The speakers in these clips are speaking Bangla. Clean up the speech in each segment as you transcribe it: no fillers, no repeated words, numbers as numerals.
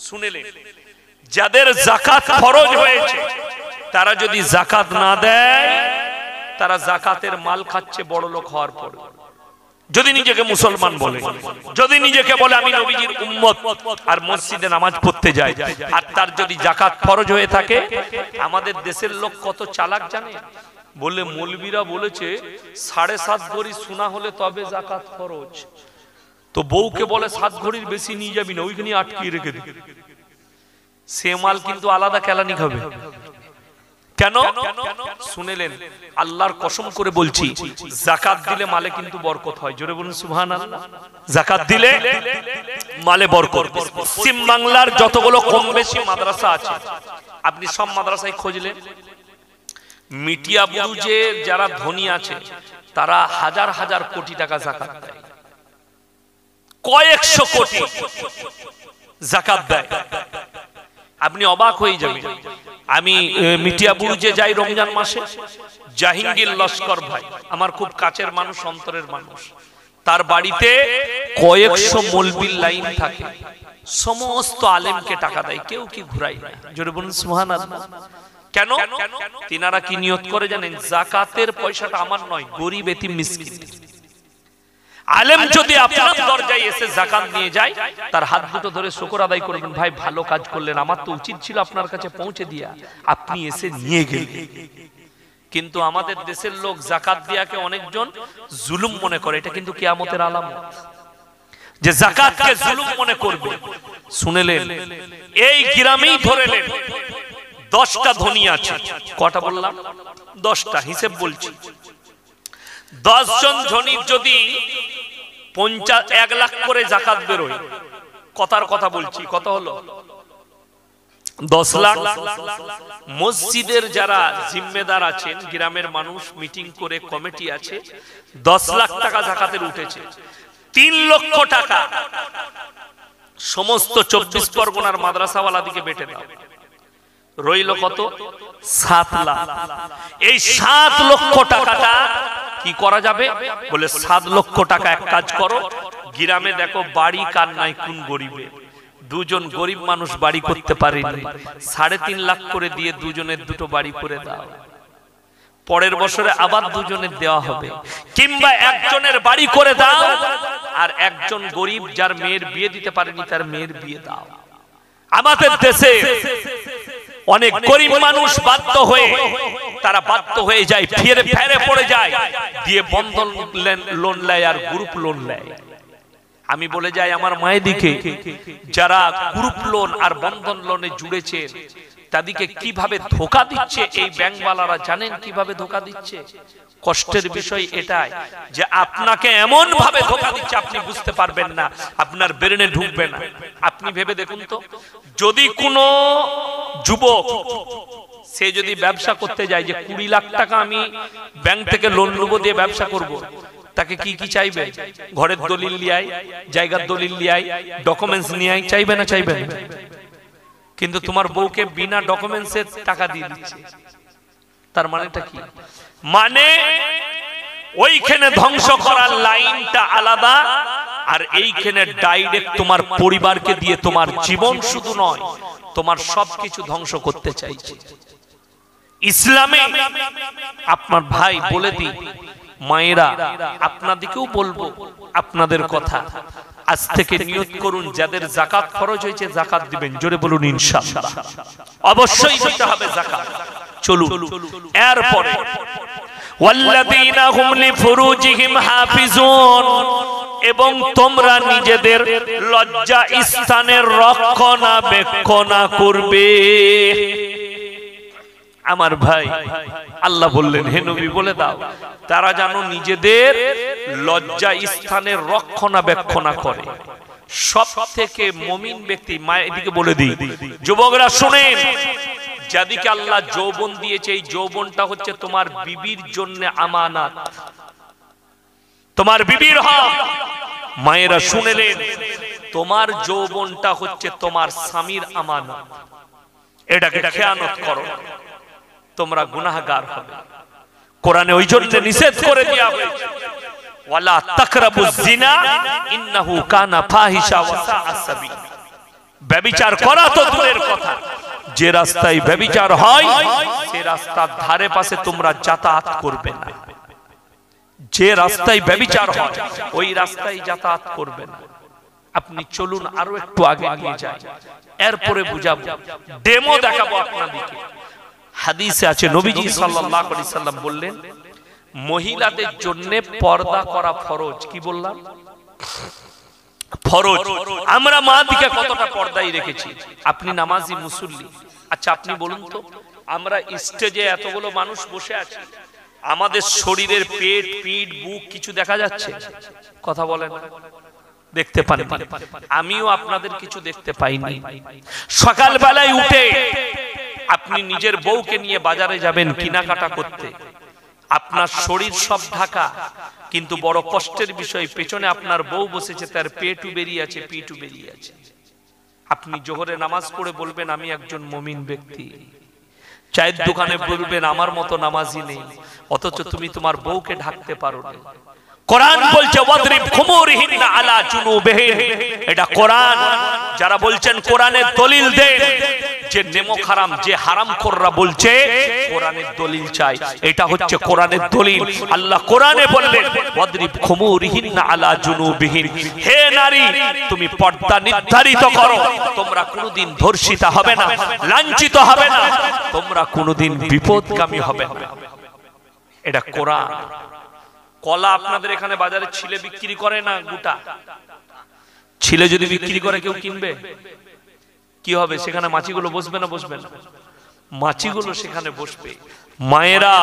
শুনেলেন, যাদের যাকাত ফরজ হয়েছে তারা যদি যাকাত না দেয়, তারা যাকাতের মাল খাচ্ছে বড় লোক হওয়ার পর। যদি নিজেকে মুসলমান বলে, যদি নিজেকে বলে আমি নবীজির উম্মত আর মসজিদে নামাজ পড়তে যাই, আর তার যদি যাকাত ফরজ হয়ে থাকে, আমাদের দেশের লোক কত চালাক জানে, বলে মৌলবীরা বলেছে 7.5 ভরি সোনা হলে তবে যাকাত ফরজ। তো বউকে বলে 7 ভরির বেশি নিয়ে যাবি না, ওইখানে আটকিয়ে রেখে দিবি। সে মাল কিন্তু আলাদা কেলানি হবে। কেন? শুনেলেন, আল্লাহর কসম করে বলছি, যাকাত দিলে মালে কিন্তু বরকত হয়। জোরে বলুন সুবহানাল্লাহ। যাকাত দিলে মালে বরকত। পশ্চিম বাংলার যতগুলো কম বেশি মাদ্রাসা আছে, আপনি সব মাদ্রাসায় খুঁজলেন, মিটিয়া বুরুজে যারা ধনী আছে তারা হাজার হাজার কোটি টাকা যাকাত দেয়, কয়েকশো কোটি যাকাত দেয়। আপনি অবাক হয়ে যাবেন। আমি মিটিয়া বুরুজে যাই রমজান মাসে, জাহাঙ্গীর লস্কর ভাই আমার খুব কাছের মানুষ, অন্তরের মানুষ, তার বাড়িতে কয়েকশো মৌলবীর লাইন থাকে, সমস্ত আলেমকে টাকা দেয়, কেউ কি ঘুরাই না। জোরে বলুন সুবহানাল্লাহ। কেন? তিনারা কি নিয়ত করে জানেন? যাকাতের পয়সাটা আমার নয়, গরিব এতিম মিসকিন। আলেম যদি আপনার দরজায় এসে যাকাত নিয়ে যায়, তার হাত দুটো ধরে শুকর আদায় করবেন, ভাই ভালো কাজ করলেন, আমার তো উচিত ছিল আপনার কাছে পৌঁছে দিয়া, আপনি এসে নিয়ে গেলেন। কিন্তু আমাদের দেশের লোক যাকাত দিয়াকে অনেকজন জুলুম মনে করে, এটা কিন্তু কিয়ামতের আলামত যে যাকাতকে জুলুম মনে করবে। শুনেলেন, এই গ্রামেই ধরেলেন 10টা ধনী আছে। কটা বললাম? 10টা। হিসেব বলছি, 10 জন ধনীর যদি 1 লাখ করে যাকাত বেরোয়, কথার কথা বলছি, কত হলো? 10 লাখ। মসজিদের যারা জিম্মেদার আছেন, গ্রামের মানুষ মিটিং করে কমিটি আছে, 10 লাখ টাকা যাকাতের উঠেছে। 3 লক্ষ টাকা সমস্ত 24 পরগনার মাদ্রাসাওয়ালা দিকে বেটে দাও, রইল কত? 7 লাখ। এই 7 লক্ষ টাকাটা কি করা যাবে? বলে 7 লক্ষ টাকা এক কাজ করো, গ্রামে দেখো বাড়ি কার নাই, কোন গরিবে, 2 জন গরিব মানুষ বাড়ি করতে পারেনি, 3.5 লাখ করে দিয়ে 2 জনের 2টো বাড়ি করে দাও। পরের বছরে আবার 2 জনের দেওয়া হবে, কিংবা একজনের বাড়ি করে দাও, আর একজন গরিব যার মেয়ের বিয়ে দিতে পারেনি তার মেয়ের বিয়ে দাও। আমাদের দেশে অনেক গরিব মানুষ বাধ্য হয়ে যায়, ফেরে পড়ে যায়, দিয়ে বন্ধন লোন নেয় আর গ্রুপ লোন নেয়। আমি বলে যাই আমার মায়েদিকে, যারা গ্রুপ লোন আর বন্ধন লোনে জুড়েছে তাদেরকে কিভাবে ধোঁকা দিচ্ছে এই ব্যাংকওয়ালারা, জানেন কিভাবে ধোঁকা দিচ্ছে? কষ্টের বিষয় এটাই যে আপনাকে এমন ভাবে ধোঁকা দিচ্ছে আপনি বুঝতে পারবেন না, আপনার ব্রেনে ঢুকবে না। আপনি ভেবে দেখুন তো, যদি কোনো যুবক সে যদি ব্যবসা করতে যায় যে 20 লাখ টাকা আমি ব্যাংক থেকে লোন নেবো দিয়ে ব্যবসা করব, তাকে কি কি চাইবে? ঘরের দলিল লিয়াই, জায়গার দলিল লিয়াই, ডকুমেন্টস নিয়াই, চাইবে না? চাইবে না। কিন্তু তোমার বউকে বিনা ডকুমেন্টসের টাকা দিয়ে দিচ্ছে, তার মানেটা কি? মানে ওইখানে ধ্বংস করার লাইনটা আলাদা, আর এইখানে ডাইরেক্ট তোমার পরিবারকে দিয়ে তোমার জীবন শুধু নয় তোমার সবকিছু ধ্বংস করতে চাইছে। ইসলামে আপনার ভাই বলে দিই, মায়েরা আপনাদেরকেও বলবো আপনাদের কথা, আজ থেকে নিয়ত করুন যাদের যাকাত ফরজ হয়েছে যাকাত দিবেন। জোরে বলুন ইনশাআল্লাহ। অবশ্যই দিতে হবে যাকাত। চলুন এরপরে ওয়াল্লাযীনা হুম লিফুরুজিহিম হাফিজুন, এবং তোমরা নিজেদের লজ্জা স্থানের রক্ষণাবেক্ষণ করবে। আমার ভাই আল্লাহ বললেন, হে নবী বলে দাও তারা যেন নিজেদের লজ্জা স্থানের রক্ষণাবেক্ষণ করে। সব থেকে মুমিন ব্যক্তি, মায়ের এদিকে বলে দিই, যুবকরা শুনেন, যাদেরকে আল্লাহ যৌবন দিয়েছে এই যৌবনটা হচ্ছে তোমার বিবির জন্য আমানত, তোমার বিবির হক। মায়েরা শুনেলেন, তোমার যৌবনটা হচ্ছে তোমার স্বামীর আমানত, এটাকে খেয়ানত করো, তোমরা গুনাহগার হবে। কোরআনে ওই জন্য নিষেধ করে দেয়া হয়েছে, ওয়ালা তাকরাবুজ জিনা ইন্নাহু কানা ফাহিশা ওয়া সাআ সাবিল। ব্যভিচার করা তো দূরের কথা, যে রাস্তায় ব্যভিচার হয় সে রাস্তার ধারে পাশে তোমরা যাতায়াত করবে না। যে রাস্তায় ব্যভিচার হয় ওই রাস্তায় যাতায়াত করবে না। আপনি চলুন আরো একটু আগে নিয়ে যাই, এরপরে বুঝাবো, ডেমো দেখাবো আপনাদেরকে। হাদিসে আছে নবীজি সাল্লাল্লাহু আলাইহি সাল্লাম বললেন, মহিলাদের জন্য পর্দা করা ফরজ। কি বললাম? ফরজ। আমরা মা দিকে কতটা পর্দায় রেখেছি? আপনি নামাজি মুসল্লি, আচ্ছা আপনি বলুন তো, আমরা স্টেজে এতগুলো মানুষ বসে আছি, আমাদের শরীরের পেট, পিঠ, বুক কিছু দেখা যাচ্ছে? কথা বলেন, দেখতে পান? আমিও আপনাদের কিছু দেখতে পাইনি। সকাল বেলায় উঠে আপনি নিজের বউকে নিয়ে বাজারে যাবেন কেনাকাটা করতে, আপনার শরীর সব ঢাকা, কিন্তু বড় কষ্টের বিষয় পেছনে আপনার বউ বসেছে, তার পেটও বেরিয়ে আছে, পিঠও বেরিয়ে আছে। আপনি জোহরে নামাজ পড়ে বলবেন আমি একজন মুমিন ব্যক্তি, চায়ের দোকানে বলবেন আমার মতো নামাজি নেই, অথচ তুমি তোমার বউকে ঢাকতে পারো না। কোরআন বলছে ওয়াদরিব খুমুরিহিন্না আলা জুনুবিহিন, এটা কোরআন। যারা বলছেন কোরআনের দলিল দেন, যে নেমো হারাম, যে হারাম খোররা বলছে কোরআনের দলিল চাই, এটা হচ্ছে কোরআনের দলিল। আল্লাহ কোরআনে বললেন ওয়াদরিব খুমুরিহিন্না আলা জুনুবিহিন, হে নারী তুমি পর্দা নির্ধারিত করো, তোমরা কোনোদিন ধর্ষিতা হবে না, লাঞ্ছিত হবে না, তোমরা কোনোদিন বিপদগামী হবে না। এটা কোরআন। কলা আপনাদের এখানে বাজারে ছিলে বিক্রি করে না? গোটা ছিলে যদি বিক্রি করে কেউ কিনবে? কি হবে? সেখানে মাছিগুলো বসবে না? বসবে না? মাছিগুলো সেখানে বসবে। মায়েরা,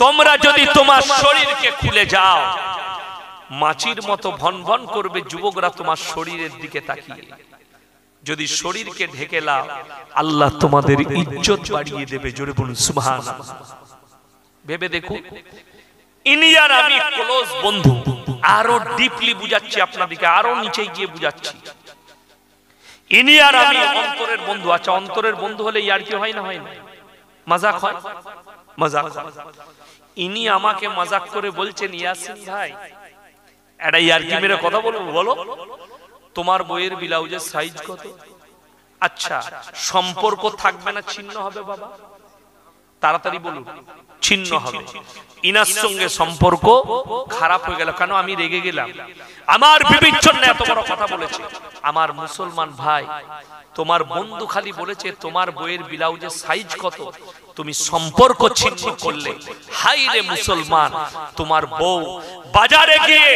তোমরা যদি তোমার শরীরকে খুলে যাও, মাছির মতো ভন ভন করবে যুবকরা তোমার শরীরের দিকে তাকিয়ে। যদি শরীরকে ঢেকে লাও, আল্লাহ তোমাদের ইজ্জত বাড়িয়ে দেবে। জোরে বলুন সুবহানাল্লাহ। ভেবে দেখুন, ইনি আর আমি ক্লোজ বন্ধু। আরো ডিপলি বুঝাচ্ছি আপনাদেরকে, আরো নিচে গিয়ে বুঝাচ্ছি। ইনি আর আমি অন্তরের বন্ধু। আচ্ছা, অন্তরের বন্ধু হলে ইয়ার কি হয় না? হয় না? মজাক হয়? মজাক হয়। ইনি আমাকে মজাক করে বলছেন, ইয়াসিন ভাই এটা ইয়ার কি মেরে কথা বলবো, বলো তোমার বইয়ের ব্লাউজের সাইজ কত? আচ্ছা, সম্পর্ক থাকবে না, ছিন্ন হবে? বাবা তাড়াতাড়ি বলুন, ছিন্ন হবে। ইনার সঙ্গে সম্পর্ক খারাপ হয়ে গেল কেন? আমি রেগে গেলাম, আমার বিবির জন্য এত বড় কথা বলেছে। আমার মুসলমান ভাই, তোমার বন্ধু খালি বলেছে তোমার বইয়ের ব্লাউজের সাইজ কত, তুমি সম্পর্ক ছিন্ন করলে। হাই রে মুসলমান, তোমার বউ বাজারে গিয়ে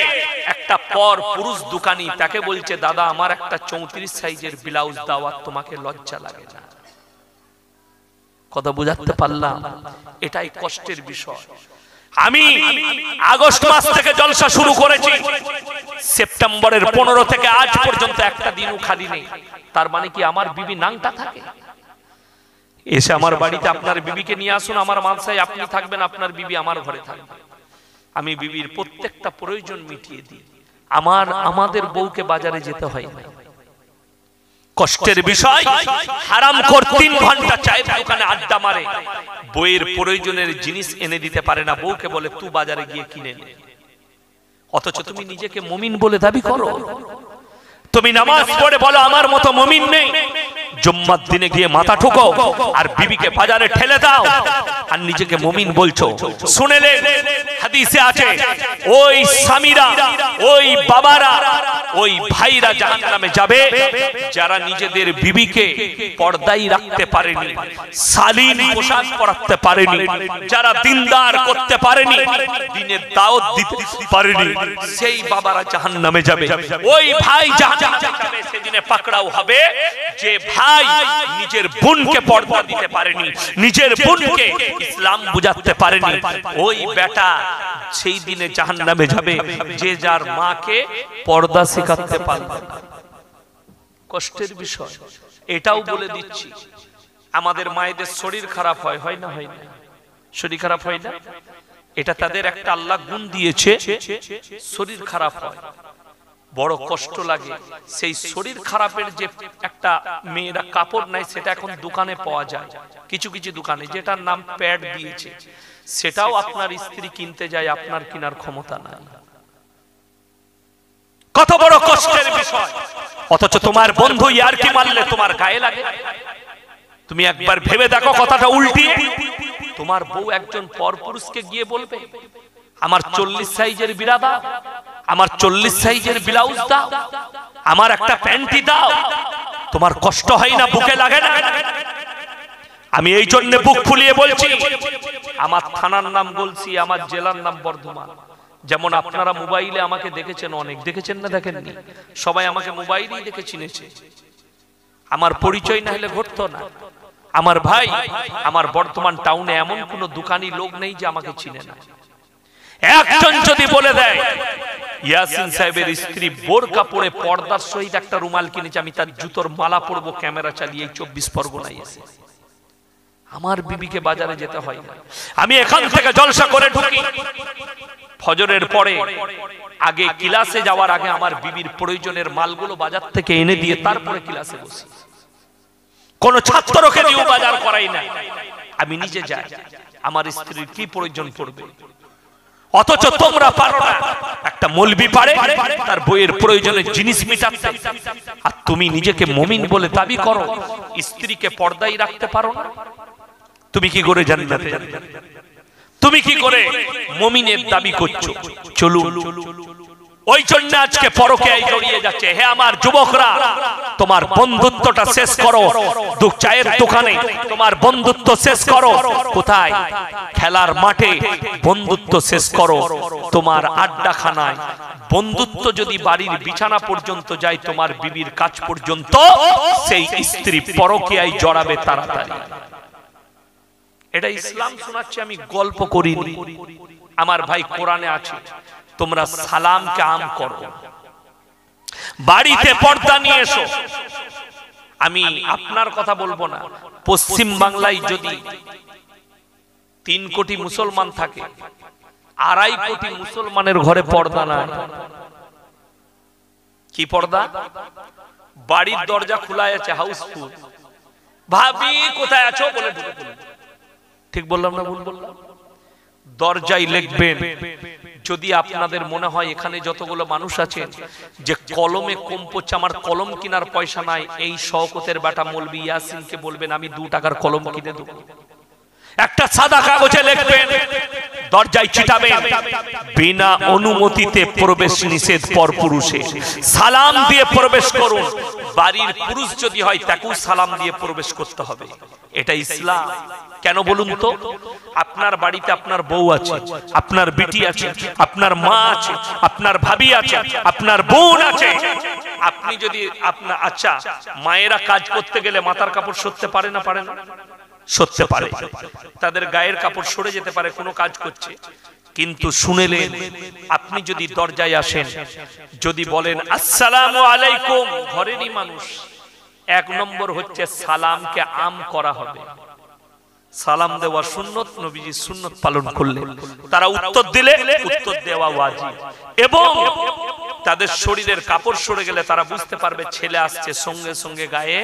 একটা পর পুরুষ দোকানি তাকে বলছে দাদা আমার একটা 34 সাইজের ব্লাউজ দাও, আর তোমাকে লজ্জা লাগে না? কথা বুঝাতে পারলাম? এটাই কষ্টের বিষয়। আমি আগস্ট মাস থেকে জলসা শুরু করেছি, সেপ্টেম্বরের 15 থেকে আজ পর্যন্ত একটা দিনও খালি নেই। তার মানে কি আমার বিবি নাংটা থাকে? এসে আমার বাড়িতে আপনার বিবিকে নিয়ে আসুন, আমার মালসায় আপনি থাকবেন, আপনার বিবি আমার ঘরে থাকবে। আমি বিবির প্রত্যেকটা প্রয়োজন মিটিয়ে দিই। আমাদের বউকে বাজারে যেতে হয় না। কষ্টের বিষয়, হারামখোর 3 ঘন্টা চায়ের দোকানে আড্ডা মারে, বইয়ের প্রয়োজনের জিনিস এনে দিতে পারে না, বউকে বলে তুই বাজারে গিয়ে কিনে নে। অথচ তুমি নিজেকে মুমিন বলে দাবি করো। তুমি নামাজ পড়ে বলো আমার মতো মুমিন নেই, জুম্মার দিনে গিয়ে মাথা ঠুকো আর বিবিকে বাজারে ঠেলে দাও আর নিজেকে মুমিন বলছো। শুনেলেন হাদিসে আছে ওই স্বামীরা, ওই বাবারা, ওই ভাইরা জাহান্নামে যাবে যারা নিজেদের বিবিকে পর্দায় রাখতে পারেনি, শালীন পোশাক পরাতে পারেনি, যারা দিনদার করতে পারেনি, দিনের দাওয়াত দিতে পারেনি, সেই বাবারা জাহান্নামে যাবে। ওই ভাই জাহান্নামে যাবে, সেদিনে পাকড়াও হবে যে ভাই নিজের বোনকে পর্দা দিতে পারেনি, নিজের বোনকে ইসলাম বুঝাতে পারেনি। ওই বেটা সেই দিনে জাহান্নামে যাবে যে যার মাকে পর্দা শেখাতে পারবে না। কষ্টের বিষয়। এটাও বলে দিচ্ছি, আমাদের মায়েদের শরীর খারাপ হয়, হয় না? হয় না? শরীর খারাপ হয় না? এটা তাদের একটা আল্লাহ গুণ দিয়েছে, শরীর খারাপ হয়, বড় কষ্ট লাগে। সেই শরীর খারাপের যে একটা মেয়েরা কাপড় নাই, সেটা এখন দোকানে পাওয়া যায়, কিছু কিছু দোকানে, যেটার নাম প্যাড দিয়েছে, সেটাও আপনার স্ত্রী কিনতে যায়, আপনার কেনার ক্ষমতা নাই। কত বড় কষ্টের বিষয়, অথচ তোমার বন্ধু ইয়ারকি মারলে তোমার গায়ে লাগে। তুমি একবার ভেবে দেখো কথাটা উল্টিয়ে, তোমার বউ একজন পরপুরুষকে গিয়ে বলবে আমার 40 সাইজের বিড়া দাও, আমার 40 সাইজের ব্লাউজ দাও, আমার একটা প্যান্টি দাও। তোমার কষ্ট হয় না, বুকে লাগে না? আমি এই জন্য বুক ফুলিয়ে বলছি, আমার থানার নাম বলছি, আমার জেলার নাম বর্ধমান। যেমন আপনারা মোবাইলে আমাকে দেখেছেন, অনেক দেখেছেন না দেখেননি, সবাই আমাকে মোবাইলেই দেখে চিনেছে। আমার পরিচয় না হলে ঘটতো না। আমার ভাই, আমার বর্তমান টাউনে এমন কোন দোকানি লোক নেই যে আমাকে চিনে না। একজন যদি বলে দেয় ইয়াসিন সাহেবের স্ত্রী বোরকা পরে পর্দার সহিত একটা রুমাল কিনেছে, আমি তার জুতোর মালা পরবো ক্যামেরা চালিয়ে 24 পরগনায় এসে। আমার বিবিকে বাজারে যেতে হয় না, আমি এখান থেকে জলসা করে ঢুকি ফজরের পরে, আগে ক্লাসে যাওয়ার আগে আমার বিবির প্রয়োজনের মালগুলো বাজার থেকে এনে দিয়ে তারপরে ক্লাসে বসি। কোন ছাত্রকে দিয়েও বাজার করাই না, আমি নিজে যাই, আমার স্ত্রীর কি প্রয়োজন পড়বে। অথচ তোমরা পারো না, একটা মৌলবি পারে তার বইয়ের প্রয়োজনের জিনিস মেটাতে, আর তুমি নিজেকে মুমিন বলে দাবি করো, স্ত্রীকে পর্দায় রাখতে পারো না। তুমি কি করে জান্নাতে যাবে? তুমি কি করে মুমিনের দাবি করছো? চলুন, ওই জন্য আজকে পরকীয়ায় জড়িয়ে যাচ্ছে। হে আমার যুবকরা, তোমার বন্ধুত্বটা শেষ করো চায়ের দোকানে, তোমার বন্ধুত্ব শেষ করো কোথায়? খেলার মাঠে বন্ধুত্ব শেষ করো তোমার আড্ডাখানায়। বন্ধুত্ব যদি বাড়ির বিছানা পর্যন্ত যায়, তোমার বিবির কাছ পর্যন্ত, সেই স্ত্রী পরকীয়ায় জড়াবে তাড়াতাড়ি। এটা ইসলাম শোনাচ্ছে, আমি গল্প করিনি। আমার ভাই, কোরআনে আছে তোমরা সালামকে আম করো, বাড়িতে পর্দা নিয়ে এসো। আমি আপনার কথা বলবো না, পশ্চিম বাংলায় যদি 3 কোটি মুসলমান থাকে, 2.5 কোটি মুসলমানের ঘরে পর্দা নাই। কি পর্দা? বাড়ির দরজা খোলা আছে, হাউসফুল, ভাবি কোথায় আছো বলে ঢুকে পড়ল। ঠিক বললাম না ভুল বললাম? দরজায় লিখবেন, যদি আপনাদের মনে হয় এখানে যতগুলো মানুষ আছেন যে কলমে কম পড়ছে, আমার কলম কেনার পয়সা নাই, এই শওকতের বেটা মৌলবি ইয়াসিনকে বলবেন আমি 2 টাকার কলম কিনে দেব। একটা সাদা কাগজে লিখবেন, দরজায় চিটাবেন, বিনা অনুমতিতে প্রবেশ নিষেধ পরপুরুষে, সালাম দিয়ে প্রবেশ করুন। বাড়ির পুরুষ যদি হয় তাকেও সালাম দিয়ে প্রবেশ করতে হবে। এটা ইসলাম। কেন বলুন তো? আপনার বাড়িতে আপনার বউ আছে, আপনার বিটি আছে, আপনার মা আছে, আপনার ভাবি আছে, আপনার বোন আছে। আপনি যদি আপনার আচ্ছা, মায়েরা কাজ করতে গেলে মাথার কাপড় সরতে পারে না? পারে না? সরতে পারে। তাদের গায়ের কাপড় সরে যেতে পারে কোনো কাজ করছে, কিন্তু শুনেলেন আপনি যদি দরজায় আসেন, যদি বলেন আসসালামু আলাইকুম, ঘরেরই মানুষ, 1 নম্বর হচ্ছে সালামকে আম করা হবে। সালাম দেওয়া সুন্নত, নবীজি সুন্নত পালন করলেন। তারা উত্তর দিলে উত্তর দেওয়া ওয়াজিব, এবং তাদের শরীরের কাপড় সরে গেলে তারা বুঝতে পারবে ছেলে আসছে, সঙ্গে সঙ্গে গায়ে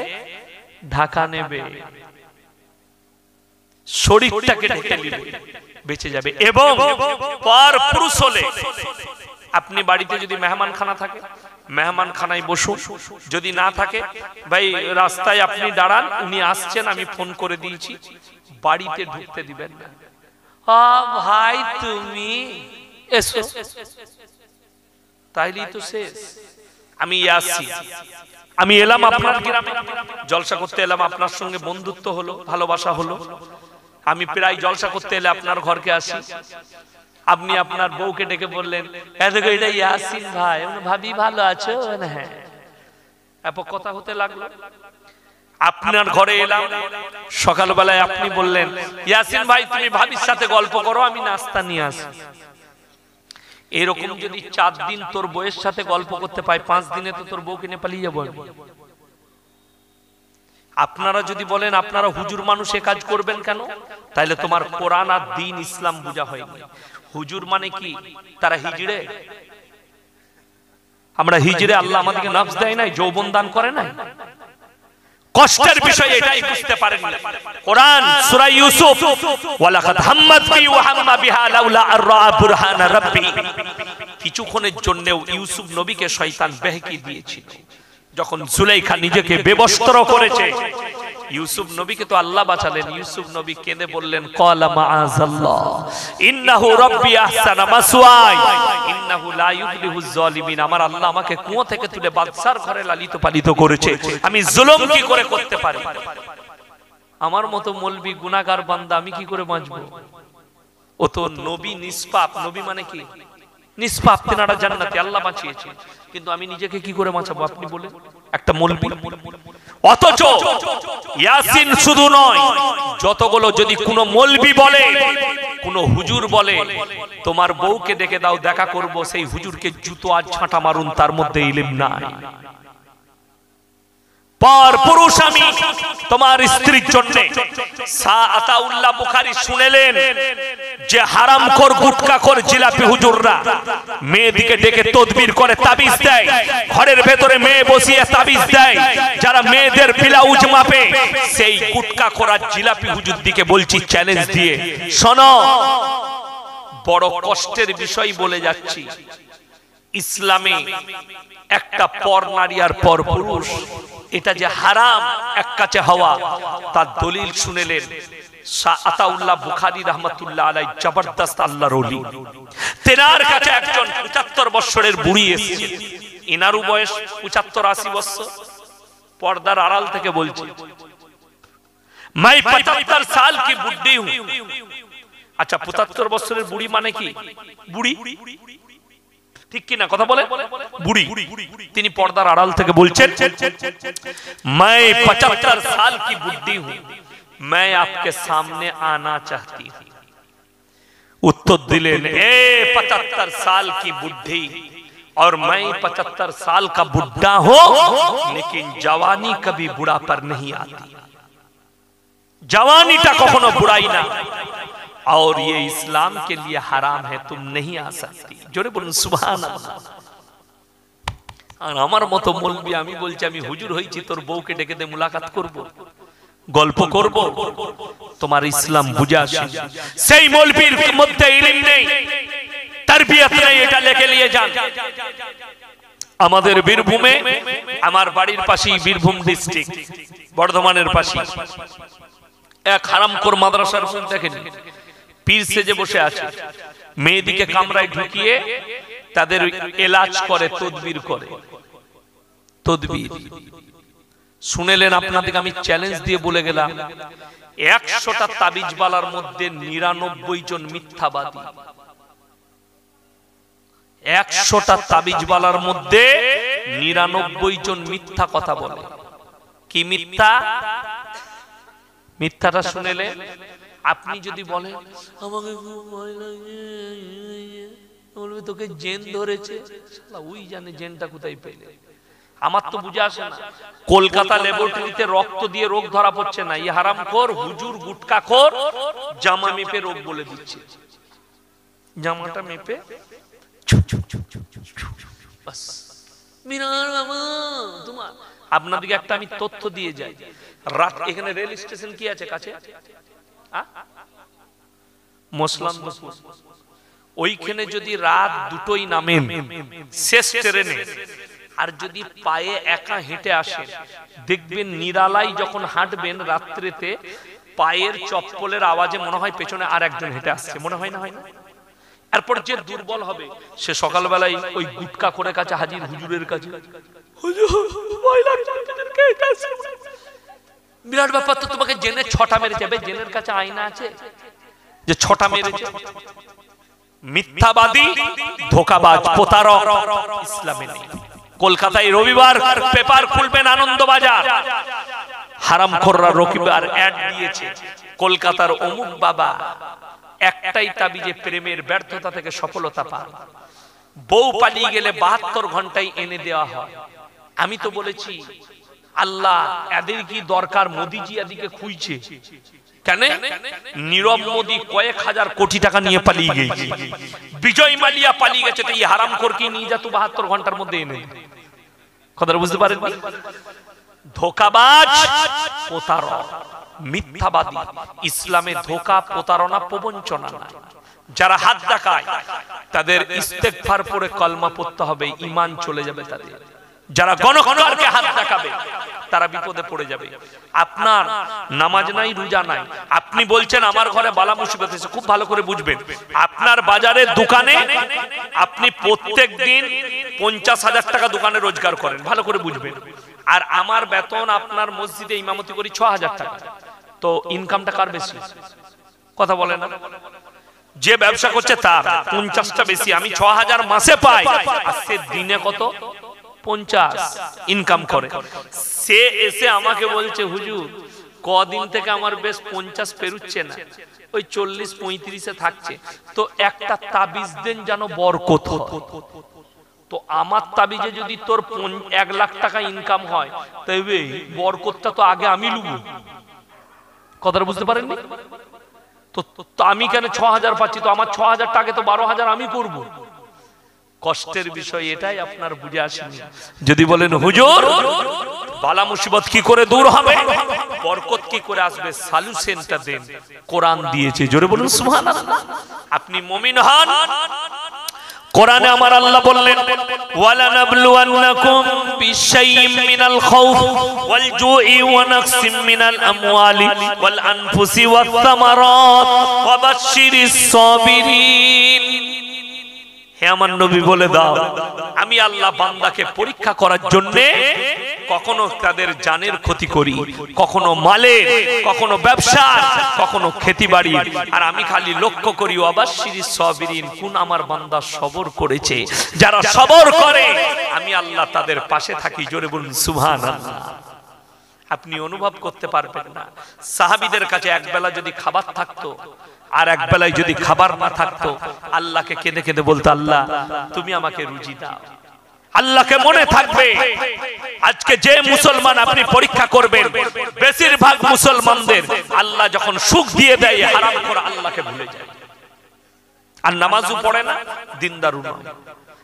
ঢাকা নেবে, শরীরটাকে ঢেকে নেবে, বেঁচে যাবে। এবং পরপুরুষ হলে আপনি বাড়িতে যদি মেহমানখানা থাকে, মেহমানখানায় বসুন, যদি না থাকে ভাই রাস্তায় আপনি দাঁড়ান, উনি আসছেন আমি ফোন করে দিয়েছি, বাড়িতে ঢুকতে দিবেন না। ভাই তুমি এসো, তাইলেই তো শেষ। আমি ইয়াসিন, আমি এলাম আপনার গ্রামে, জলসা করতে এলাম, আপনার সঙ্গে বন্ধুত্ব হলো, ভালোবাসা হলো। আমি প্রায় জলসা করতে এলে আপনার ঘরকে আসি, আপনি আপনার বউকে ডেকে বললেন এটা ইয়াসিন ভাই, ভাবি ভালো আছো? হ্যাঁ। এত কথা হতে লাগলো, আপনার ঘরে এলাম, সকালবেলায় আপনি বললেন ইয়াসিন ভাই তুমি ভাবির সাথে গল্প করো, আমি নাস্তা নিয়ে আসি। এরকম যদি 4 দিন তোর বউয়ের সাথে গল্প করতে পাই, 5 দিনে তো তোর বউকে নিয়ে পালিয়ে যাবো। আপনারা যদি বলেন আপনারা হুজুর মানুষ এ কাজ করবেন কেন, তাহলে তোমার কোরআন আর দ্বীন ইসলাম বুঝা হয়নি। হুজুর মানে কি? তারা হিজড়ে। আমরা হিজড়ে, আল্লাহ আমাদেরকে নফস দেয় নাই, যৌবন দান করে নাই। কষ্টের বিষয় এটাই বুঝতে পারেন না। কোরআন সূরা ইউসুফ, ওয়ালাকাদ হাম্মাত বি ওয়া হাম্মা বিহা লাউলা আররা বুরহান রাব্বি, কিছুক্ষণের জন্যও ইউসুফ নবীকে শয়তান বেহকি দিয়েছিল। যখন জুলাইখা নিজেকে বেবস্ত্র করেছে, ইউসুফ নবীকে তো আল্লাহ বাঁচালেন। ইউসুফ নবী কেঁদে বললেন, ক্বালা মাআযাল্লাহ ইন্নাহু রাব্বি আহসানা মাসওয়াই ইন্নাহু লা ইউফলিহুজ জালিমিন। আমার আল্লাহ আমাকে কুয়ো থেকে তুলে বাদশার ঘরে লালিত পালিত করেছে, আমি জুলুম কি করে করতে পারি? আমার মতো মলবি গুনাহগার বান্দা আমি কি করে বাঁচবো? ও তো নবী নিষ্পাপ। নবী মানে কি? নিষ্পাপ, তেনারা জান্নাতি, আল্লাহ বাঁচিয়েছে। কিন্তু আমি নিজেকে কি করে বাঁচাবো আপনি বলেন, একটা মলবি? অথচ ইয়াসিন শুধু নয়, যতগুলো যদি কোনো মলবি বলে, কোনো হুজুর বলে তোমার বউকে ডেকে দাও দেখা করব, সেই হুজুরকে জুতো আর ছাঁটা মারুন, তার মধ্যে ইলম নাই। পর পুরুষ আমি তোমার স্ত্রীর জন্য। আতাউল্লাহ বুখারী শুনেলেন যে হারামখোর গুটখাখোর জিলাপি হুজুররা মেয়েদিকে ডেকে তদবির করে তাবিজ দেয়, ঘরের ভেতরে মেয়ে বসিয়ে তাবিজ দেয়, যারা মেয়েদের ব্লাউজ মাপে, সেই গুটখাখোর আর জিলাপি হুজুর দিকে বলছি চ্যালেঞ্জ দিয়ে, শোনো, বড় কষ্টের বিষয় বলে যাচ্ছি। ইসলামে একটা পর নারী আর পর পুরুষ, এটা যে হারাম এক কাছে হওয়া, তার দলিল শুনেলেন আতাউল্লাহ বুখারী রাহমাতুল্লাহ আলাইহি, জবরদস্ত আল্লাহর ওলি। তেনার কাছে একজন 75 বছরের বুড়ি এসেছে। ইনারও বয়স 75-80 বছর। পর্দার আড়াল থেকে বলছে, मैं 75 साल की बुढ़ी हूं। আচ্ছা, 75 বছরের বুড়ি মানে কি? বুড়ি, ঠিক কি না? কথা বলে বুড়ি। তিনি পর্দার আড়াল থেকে বলছেন, मैं 75 साल की बुढ़ी हूं, मैं आपके सामने आना चाहती हूं। उत्तर दिलेन, ए 75 साल की बुढ़ी और मैं 75 साल का बुढ़ा हूं, लेकिन जवानी कभी बुढ़ा पर नहीं आती। जवानीটা কখনো বুড়াই না, और ये इस्लाम के लिए हराम है, तुम नहीं आ सकती। जोरे बोलুন সুবহানাল্লাহ। আর আমার মতো মলবি আমি বলছি, আমি হুজুর হইছি, তোর বউকে ডেকে দে, মুলাকাত করব, গল্প করব, তোমার ইসলাম বুঝা আসে। সেই মলবির মধ্যে ইলম নেই, তারবিয়ত নেই, এটা লেখে নিয়ে যান। আমাদের বীরভূমে, আমার বাড়ির পাশেই, বীরভূম ডিস্ট্রিক্ট, বর্ধমানের পাশে এক হারামখোর মাদ্রাসার কোন দেখেন, পীর সেজে বসে আছে, মেয়েদিকে কামরায় ঢুকিয়ে তাদের এলাজ করে, তদবির করে। তদবির শুনেলেন? আপনাদেরকে আমি চ্যালেঞ্জ দিয়ে বলে গেলাম, 100টা তাবিজওয়ালার মধ্যে 99 জন মিথ্যাবাদী। 100টা তাবিজওয়ালার মধ্যে 99 জন মিথ্যা কথা বলে। কি মিথ্যা? মিথ্যাটা শুনেলেন? আপনি যদি বলেন আমাকে খুব ভয় লাগে, বলবে তোকে জেন ধরেছে, শালা ওই জানে জেনটা কোথায় পেলে। আমার তো বুঝে আসে না, কলকাতা ল্যাবরেটরিতে রক্ত দিয়ে রোগ ধরা পড়ছে না, এই হারামখোর হুজুর গুটখাখোর জামা মেপে রোগ বলে দিচ্ছে। জামাটা মেপে বাস, মিনার বাবা তোমার। আপনাদেরকে একটা আমি তথ্য দিয়ে যাই, রাত এখানে রেল স্টেশন কি আছে কাছে? মোসলামপুর। ওইখানে যদি রাত দুটোই নামেন শেষ ট্রেনে, আর যদি পায়ে একা হেঁটে আসেন, দেখবেন নিরালাই যখন হাঁটবেন রাত্রিতে, পায়ের চপ্পলের আওয়াজে মনে হয় পেছনে আর একজন হেঁটে আসছে, মনে হয় না? হয় না? এরপর যে দুর্বল হবে, সে সকালবেলায় ওই গুটখাখোরের কাছে হাজির, হুজুরের কাছে, বিরাট ব্যাপার তো, তোমাকে জেনে 6টা মেরে যাবে। জেনের কাছে আয়না আছে যে 6টা মেরেছে? মিথ্যাবাদী, ধোঁকাবাজ, প্রতারক ইসলামে নেই। কলকাতায় রবিবার পেপার খুলবেন, আনন্দবাজার, হারামখোররা রবিবার অ্যাড দিয়েছে, কলকাতার অমুক বাবা একটাই তাবিজে প্রেমের ব্যর্থতা থেকে সফলতা পান, বউ পালিয়ে গেলে 72 ঘন্টায় এনে দেওয়া হয়। আমি তো বলেছি, আল্লাহ এদের কি দরকার? মোদিজি এদিকে খুঁজছে কেন? নীরব মোদি কয়েক হাজার কোটি টাকা নিয়ে পালিয়ে গেছে, বিজয় মালিয়া পালিয়ে গেছে, তো এই হারামখোরকে নিয়ে যা তো 72 ঘন্টার মধ্যে এনে। কথাটা বুঝতে পারেন? ধোঁকাবাজ, প্রতারক, মিথ্যাবাদী। ইসলামে ধোঁকা, প্রতারণা, প্রবঞ্চনা না। যারা হাত দেখায় তাদের ইস্তেগফার পড়ে কলমা পড়তে হবে, ঈমান চলে যাবে তাদের। যারা গণকবরকে হাত দেখাবে তারা বিপদে পড়ে যাবে। আপনার নামাজ নাই, রোজা নাই, আপনি বলছেন আমার ঘরে বালা মুসিবত এসেছে, খুব ভালো করে বুঝবেন। আপনার বাজারের দোকানে আপনি প্রত্যেক দিন 50,000 টাকা দোকানে রোজগার করেন, ভালো করে বুঝবেন। আর আমার বেতন আপনার মসজিদে ইমামতি করি 6,000 টাকা, তো ইনকামটা কার বেশি? কথা বলেন না। যে ব্যবসা করছে তার 50টা বেশি, আমি 6,000 মাসে পাই, আর সে দিনে কত 50 ইনকাম করে। সে এসে আমাকে বলছে হুজুর কদিন থেকে আমার বেশ 50 পেরুচ্ছে না, ওই 40-35-এ থাকছে, তো একটা তাবিজ দেন যেন বরকত হয়। তো আমার তাবিজে যদি তোর 1 লাখ টাকা ইনকাম হয়, তবে বরকতটা তো আগে আমি লুবো। কথাটা বুঝতে পারেননি? তো আমি কেন 6,000 পাচ্ছি? তো আমার 6,000 টাকা তো 12,000 আমি করব। কষ্টের বিষয় এটাই আপনার বুঝে আসেনি। যদি বলেন হুজুর বালা মুসিবত কি করে দূর হবে, বরকত কি করে আসবে, সলিউশনটা দেন। কোরআন দিয়েছে, জোরে বলুন সুবহানাল্লাহ। আপনি মুমিন হন, কোরআনে আমার আল্লাহ বললেন ওয়ালা নাবলুওয়ান্নাকুম বিশাইইম মিনাল খাউফ ওয়াল জুই ওয়া নাকসিম মিনাল আমওয়ালি ওয়াল আনফুসি ওয়াত তামারাত ওয়া বাশশিরিস সাবিরিন। হে আমার নবী বলে দাও, আমি আল্লাহ বান্দাকে পরীক্ষা করার জন্য কখনো তাদের জানের ক্ষতি করি, কখনো মালের, কখনো ব্যবসার, কখনো খেতিবাড়ি, আর আমি খালি লক্ষ্য করি ওয়াবাশশিরিস সাবিরিন, কোন আমার বান্দা সবর করেছে। যারা সবর করে আমি আল্লাহ তাদের পাশে থাকি। জোরে বলুন সুবহানাল্লাহ। আপনি অনুভব করতে পারবেন না, সাহাবীদের কাছে একবেলা যদি খাবার থাকতো আর এক বেলায় যদি খাবার না থাকতো, আল্লাহকে কেঁদে কেঁদে বলতো আল্লাহ তুমি আমাকে রুজি দাও। আল্লাহকে মনে থাকবে। আজকে যে মুসলমান আপনি পরীক্ষা করবেন, বেশিরভাগ মুসলমানদের আল্লাহ যখন সুখ দিয়ে দেয় হারাম করে আল্লাহকে ভুলে যায়, আর নামাজও পড়ে না, দিনদারও না।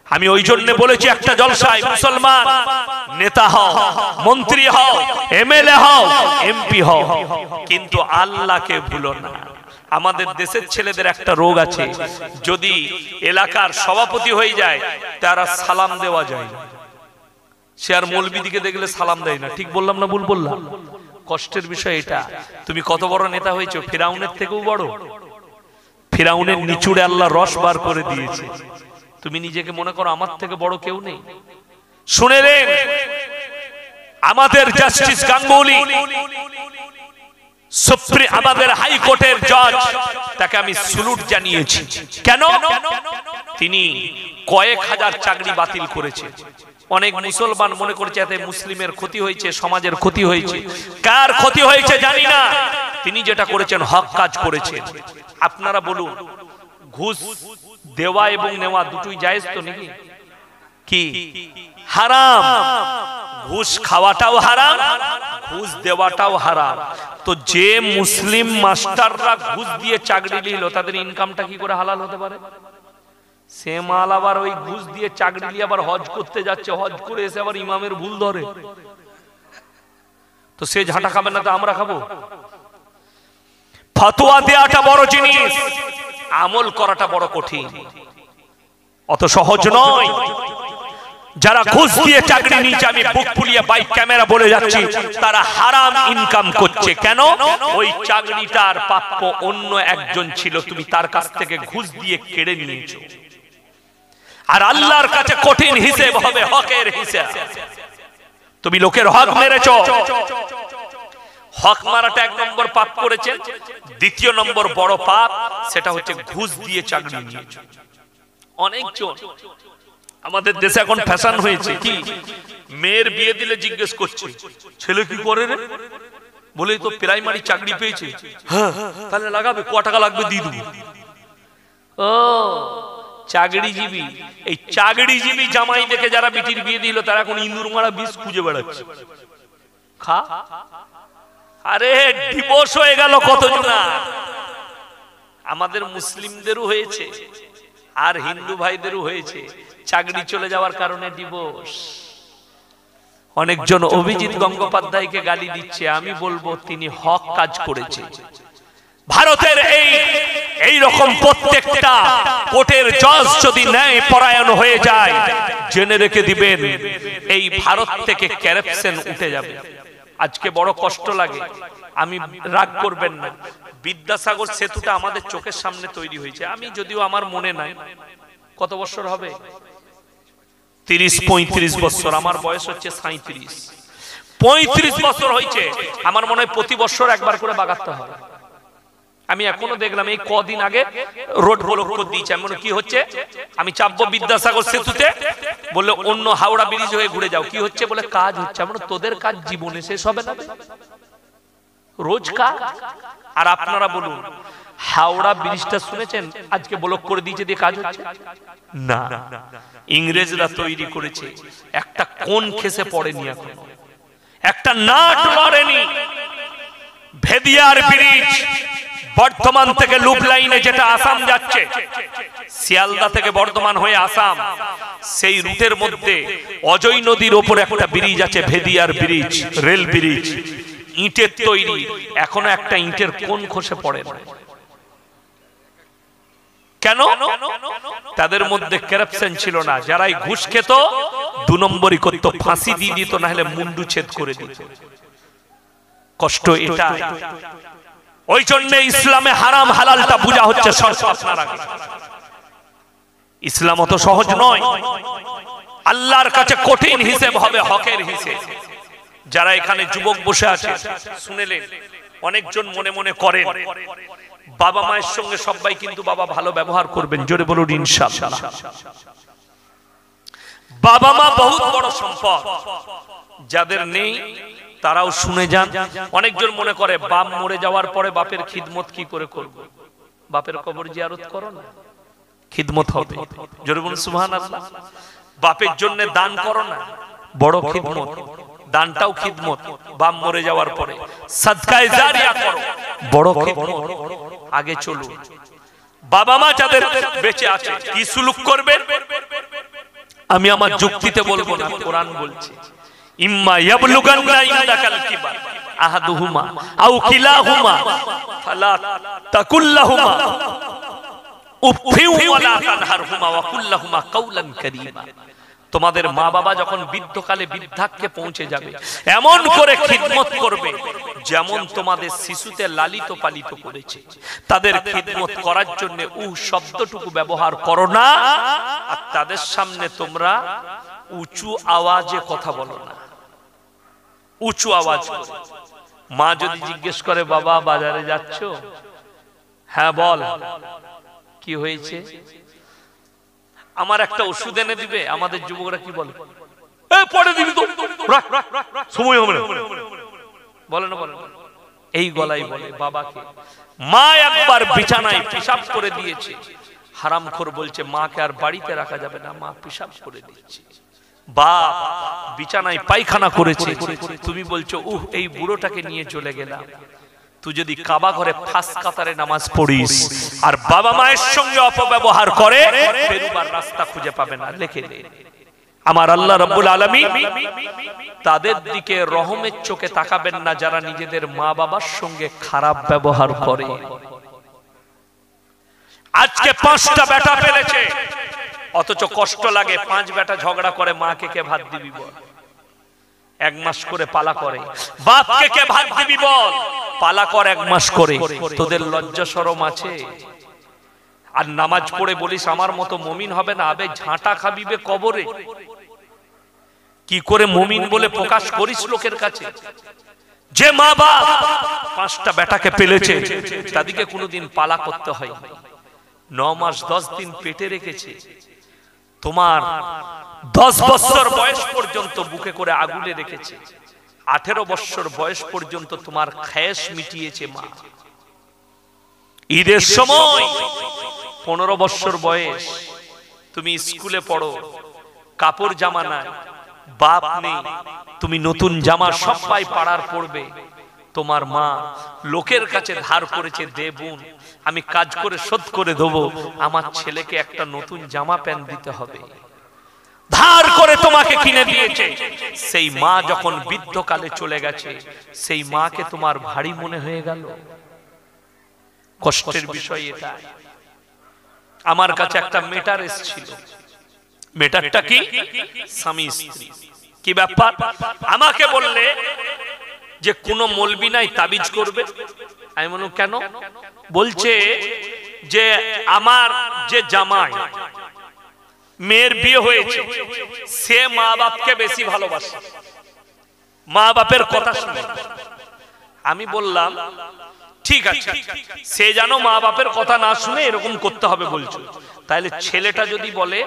আমি ওই জন্য বলেছি একটা জলসায় মুসলমান নেতা হও, মন্ত্রী হও, এমএলএ হও, এমপি হও, কিন্তু আল্লাহকে ভুলো না। আমাদের দেশের ছেলেদের একটা রোগ আছে, যদি এলাকার সভাপতি হয়ে যায় তারা সালাম দেওয়া যায় না। সে আর মৌলবীদিকে দেখলে সালাম দেয় না। ঠিক বললাম না ভুল বললাম? কষ্টের বিষয় এটা। তুমি কত বড় নেতা হয়েছো, ফিরাউনের থেকেও বড়। ফিরাউনের নিচুড়ে আল্লাহ রস বার করে দিয়েছে। তুমি নিজেকে মনে করো আমার থেকে বড় কেউ নেই। শুনে নেন, আমাদের জাস্টিস গাঙ্গুলি, আমাদের হাইকোর্টের জজ, তাকে আমি স্যালুট জানিয়েছি। কেন? তিনি কয়েক হাজার চাকরি বাতিল করেছে। অনেক মুসলমান মনে করছে এতে মুসলিমের ক্ষতি হয়েছে, সমাজের ক্ষতি হয়েছে। কার ক্ষতি হয়েছে জানি না, তিনি যেটা করেছেন হক কাজ করেছেন। আপনারা বলুন, ঘুষ দেওয়া এবং নেওয়া দুটোই জায়েজ তো নাকি? কি হারাম? ঘুষ খাওয়াটাও হারাম, ঘুষ দেওয়াটাও হারাম। তো যে মুসলিম মাস্টাররা ঘুষ দিয়ে চাকরি নিল, তাদের ইনকামটা কি করে হালাল হতে পারে? সে মাল আবার ওই ঘুষ দিয়ে চাকরি নিয়ে আবার হজ করতে যাচ্ছে, হজ করে এসে আবার ইমামের ভুল ধরে, তো সে ঝাঁটা খাবে না তো আমরা খাবো? ফতোয়া দেওয়াটা বড় জিনিস, আমল করাটা বড় কঠিন, অত সহজ নয়। যারা ঘুষ দিয়ে চাকরি নিয়েছে, আমি বুক ফুলিয়ে বাইক ক্যামেরা বলে যাচ্ছি, তারা হারাম ইনকাম করছে। কেন? ওই চাকরিটার প্রাপ্য অন্য একজন ছিল, তুমি তার কাছ থেকে ঘুষ দিয়ে কেড়ে নিয়েছো। আর আল্লাহর কাছে কঠিন হিসেব হবে, হকের হিসাব। তুমি লোকের হক মেরেছো। হক মারাটা 1 নম্বর পাপ করেছেন। দ্বিতীয় নম্বর বড় পাপ, সেটা হচ্ছে ঘুষ দিয়ে চাকরি নিয়েছো। অনেকজন আমাদের দেশে এখন ফ্যাশন হয়েছে কি, মেয়ের বিয়ে দিলে জিজ্ঞেস করছে ছেলে কি করে রে, বলে তো প্রাইমারি চাকরি পেয়েছে। হ্যাঁ, তাহলে লাগাবে, ক টাকা লাগবে দিয়ে দেবো। ও চাকরিজীবী। এই চাকরিজীবী জামাই দেখে যারা বিটির বিয়ে দিল, তারা এখন ইন্দুর মারা বিষ খুঁজে বেড়াচ্ছে। খা, আরে ডিভোর্স হয়ে গেল কতজনা। আমাদের মুসলিমদেরও হয়েছে আর হিন্দু ভাইদেরও হয়েছে, চাকরি চলে যাওয়ার কারণে ডিভোর্স। অনেকজন অভিজিৎ গঙ্গোপাধ্যায়কে গালি দিচ্ছে, আমি বলবো তিনি হক কাজ করেছে। ভারতের এই রকম প্রত্যেকটা কোর্টের জজ যদি ন্যায় পরায়ণ হয়ে যায়, জেনে রেখে দিবেন এই ভারত থেকে কারাপশন উঠে যাবে। আজকে বড় কষ্ট লাগে, আমি রাগ করবেন না, বিদ্যাসাগর সেতুটা আমাদের চোখের সামনে তৈরি হয়েছে। আমি যদিও আমার মনে নাই কত বছর হবে, 30-35 বছর, আমার বয়স হচ্ছে 37, 35 বছর হয়েছে। আমার মনে হয় প্রতি বছর একবার করে বাগাতে হবে। আমি এখনো দেখলাম এই কদিন আগে রোড ব্লক করে দিয়েছে। এমন কি হচ্ছে, আমি চাপবো বিদ্যাসাগর সেতুতে, বললে অন্য হাওড়া ব্রিজ হয়ে ঘুরে যাও। কি হচ্ছে বলে কাজ হচ্ছে। এমন তোদের কাজ জীবনে শেষ হবে না, রোজ কাজ। আর আপনারা বলুন, হাওড়া ব্রিজটা শুনেছেন আজকে ব্লক করে দিয়েছে দিয়ে কাজ হচ্ছে না। ইংরেজরা তৈরি করেছে, একটা কোন খেসে পড়েনি, এখন একটা নাট লড়েনি। ভেদিয়ার ব্রিজ বর্ধমান থেকে লুপ লাইনে যেটা আসাম যাচ্ছে, শিয়ালদা থেকে বর্ধমান হয়ে আসাম, সেই রুটের মধ্যে অজয় নদীর ওপর একটা ব্রিজ আছে, ভেদিয়ার ব্রিজ, রেল ব্রিজ, ইটের তৈরি। এখনো একটা ইটের কোন খসে পড়ে না। কেন? তাদের মধ্যে কারাপশন ছিল না। যারাই ঘুষ খেত 2 নম্বরই করত, ফাঁসি দিয়ে দিত, না হলে মুন্ডু ছেদ করে দিত। কষ্ট এটা। ওই জন্য ইসলামে হারাম হালালটা বুঝা হচ্ছে আপনারা। ইসলাম অত সহজ নয়, আল্লাহর কাছে কঠিন হিসেব হবে, হকের হিসেব। যারা এখানে যুবক বসে আছে শুনেলেন, অনেকজন মনে মনে করেন বাবা মায়ের সঙ্গে সবাই কিন্তু বাবা ভালো ব্যবহার করবেন, জোরে বলুন ইনশাআল্লাহ। বাবা মা বহুত বড় সম্পদ, যাদের নেই তারাও শুনে যান। অনেকজন মনে করে বাপ মরে যাওয়ার পরে বাপের খিদমত কি করে করব। বাপের কবর জিয়ারত করো না, খিদমত হবে, জোরে বলুন সুবহানাল্লাহ। বাপের জন্য দান করো না, বড় খিদমত, দানটাও খিদমত। বাপ মরে যাওয়ার পরে সাদকায়ে জারিয়া করো, বড় খিদমত। আগে চলুন। বাবা মা যাদের বেঁচে আছে কি সুলুক করবেন, আমি আমার যুক্তিতে বলবো না, কোরআন বলছে ইম্মা ইয়াবলুগান্না ইনদাকাল কিবার আহাদুহুমা আও কিলাহুমা ফালা তাকুল্লাহুমা উফফিউ ওয়ালা তানহারহুমা ওয়া কুল্লাহুমা কাওলান কারীমা। তোমাদের মা বাবা যখন বৃদ্ধকালে বৃদ্ধাক্যে পৌঁছে যাবে, এমন করে খিদমত করবে যেমন তোমাদের শিশুতে লালিত পালিত করেছে। তাদের খিদমত করার জন্য শব্দটুকু ব্যবহার করো না। আর তাদের সামনে তোমরা উঁচু আওয়াজে কথা বলো না, উঁচু আওয়াজ করে। মা যদি জিজ্ঞেস করে বাবা বাজারে যাচ্ছ, হ্যাঁ বল, কি হয়েছে, আমার একটা ওষুধ এনে দিবে। আমাদের যুবকরা কি বলে, পরে দিবি তো, সময় হবে না, বলে না, বলে এই গলায় বলে বাবাকে। মা একবার বিছানায় পেশাব করে দিয়েছে, হারামখোর বলছে মাকে আর বাড়িতে রাখা যাবে না, মা পেশাব করে দিচ্ছে। বাপ বিছানায় পায়খানা করেছে, তুমি বলছো এই বুড়োটাকে নিয়ে চলে গেলাম। তুই যদি কাবা ঘরে ফাঁস কাতারে নামাজ পড়িস আর বাবা মায়ের সঙ্গে অপব্যবহার করে, বেরুবার রাস্তা খুঁজে পাবে না। লিখে দে। আমার আল্লাহ রাব্বুল আলামিন তাদের দিকে রহমের চোখে তাকাবেন না যারা নিজেদের মা বাবার সঙ্গে খারাপ ব্যবহার করে। আজকে 5টা বেটা পেলেছে, অথচ কষ্ট লাগে। 5 বেটা ঝগড়া করে, মাকে কে ভাত দিবি বল, 1 মাস করে পালা করে। বাপকে কে ভাত দিবি বল, পালা কর 1 মাস করে। তোদের লজ্জা শরম আছে? আর নামাজ পড়ে বলিস আমার মতো মুমিন হবে না, আবে ঝাঁটা খাবিবে কবরে। কি করে মুমিন বলে প্রকাশ করিস লোকের কাছে? যে মা বাপ 5টা বেটাকে পেলেছে, তাদেরকে কোনোদিন পালা করতে হয় 9 মাস 10 দিন পেটে রেখেছে। তোমার 10 বছর বয়স পর্যন্ত বুকে করে আগুলে রেখেছে, 18 বছর বয়স পর্যন্ত তোমার খায়েশ মিটিয়েছে মা। ঈদের সময় 15 বছর বয়স, তুমি স্কুলে পড়ো, কাপড় জামা নাই, বাপ নেই, তুমি নতুন জামা সবাই পাড়ার পড়বে। তোমার মা লোকের কাছে ধার করেছে, দে বোন আমি কাজ করে শোধ করে দেবো, আমার ছেলেকে একটা নতুন জামা প্যান্ট দিতে হবে, ধার করে তোমাকে কিনে দিয়েছে। সেই মা যখন বৃদ্ধকালে চলে গেছে, সেই মাকে তোমার ভারী মনে হয়ে গেল। কষ্টের বিষয় এটা। আমার কাছে একটা মেটার এসেছিল, মেটারটা কি? স্বামী স্ত্রী। কি ব্যাপার? আমাকে বললে যে কোনো মৌলবি নাই তাবিজ করবে। আমি বললাম কেন? বলছে যে আমার যে জামাই, মেয়ের বিয়ে হয়েছে, সে মা বাপকে বেশি ভালোবাসে, মা বাপের কথা শুনে। আমি বললাম ঠিক আছে, সে যেন মা বাপের কথা না শুনে এরকম করতে হবে বলছো, তাহলে ছেলেটা যদি বলে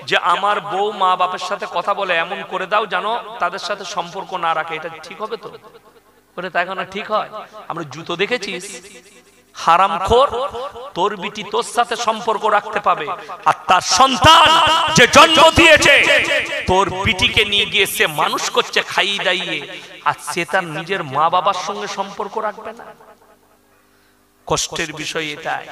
যে আমার বউ মা বাপের সাথে কথা বলে এমন করে দাও যেন তাদের সাথে সম্পর্ক না রাখে, এটা ঠিক হবে তো? বলে তাই না, ঠিক হয়। আমরা জুতো দেখেছিস? হারামখোর, তোর বিটি তোর সাথে সম্পর্ক রাখতে পাবে, আর তার সন্তান যে জন্ম দিয়েছে তোর বিটিকে নিয়ে গিয়ে সে মানুষ করছে খাইয়ে দাইয়ে, আর সে তার নিজের মা বাবার সঙ্গে সম্পর্ক রাখবে না। কষ্টের বিষয় এটাই।